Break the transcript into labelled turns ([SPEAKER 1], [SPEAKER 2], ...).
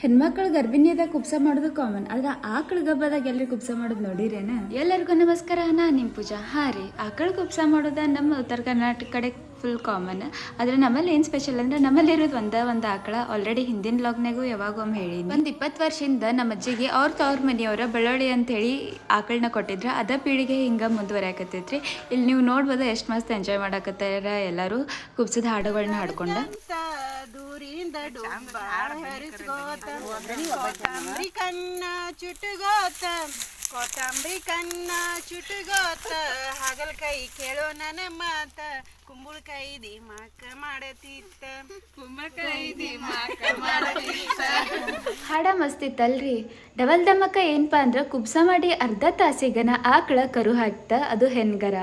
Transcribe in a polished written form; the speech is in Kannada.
[SPEAKER 1] ಹೆಣ್ಮಕ್ಳು ಗರ್ಭಿಣಿಯದಾಗ ಕುಬ್ಸ ಮಾಡೋದು ಕಾಮನ್, ಆದ್ರೆ ಆಕಳ ಗಬ್ಬದಾಗ ಎಲ್ಲರೂ ಕುಬ್ಸ ಮಾಡೋದು ನೋಡಿರೇನ? ಎಲ್ಲರಿಗೂ ನಮಸ್ಕಾರ, ನಾನು ನಿಮ್ಮ ಪೂಜಾ. ರೀ, ಆಕಳ ಕುಬ್ಸ ಮಾಡೋದ ನಮ್ಮ ಉತ್ತರ ಕರ್ನಾಟಕ ಕಡೆ ಫುಲ್ ಕಾಮನ್. ಆದರೆ ನಮ್ಮಲ್ಲಿ ಏನು ಸ್ಪೆಷಲ್ ಅಂದ್ರೆ ನಮ್ಮಲ್ಲಿ ಇರೋದು ಒಂದು ಆಕಳ. ಆಲ್ರೆಡಿ ಹಿಂದಿನ ವ್ಲಾಗ್ನಾಗೂ ಯಾವಾಗೊಮ್ಮೆ ಹೇಳಿದ್ವಿ. ಒಂದು 20 ವರ್ಷದಿಂದ ನಮ್ಮ ಅಜ್ಜಿಗೆ ಅವ್ರ ಮನೆಯವರ ಬೆಳ್ಳುಳ್ಳಿ ಅಂತೇಳಿ ಆಕಳನ್ನ ಕೊಟ್ಟಿದ್ರು. ಅದ ಪೀಳಿಗೆ ಹಿಂಗೆ ಮುಂದುವರಿಯಾಕತ್ತೈತ್ರಿ. ಇಲ್ಲಿ ನೀವು ನೋಡ್ಬೋದು ಎಷ್ಟು ಮಸ್ತ್ ಎಂಜಾಯ್ ಮಾಡಕತ್ತಾರ ಎಲ್ಲರೂ ಕುಬ್ಸದ ಹಾಡುಗಳನ್ನ ಹಾಡ್ಕೊಂಡ.
[SPEAKER 2] ದೂರಿಂದ ಕೊತ್ತಂಬರಿ ಕಣ್ಣ ಚುಟುಗೋತ, ಕೊತ್ತಂಬರಿ ಕಣ್ಣ ಚುಟುಗೋತ, ಹಾಗಲಕಾಯಿ ಕೇಳೋ ನನ್ನ ಮಾತ, ಕುಂಬಳಕಾಯಿ ದಿಮಾಕ ಮಾಡತಿತ್ತ, ಕುಂಬಳಕಾಯಿ ದಿಮಾಕ ಮಾಡತಿತ್ತ.
[SPEAKER 1] ಹಾಡ ಮಸ್ತಿತ್ತಲ್ರಿ. ಡಬಲ್ ದಮ್ಮಕ್ಕ ಏನಪ್ಪಾ ಅಂದ್ರೆ ಕುಬ್ಸ ಮಾಡಿ ಅರ್ಧ ತಾಸಿಗನ ಆಕಳ ಕರು ಹಾಕ್ತ, ಅದು ಹೆಣ್ಗರ.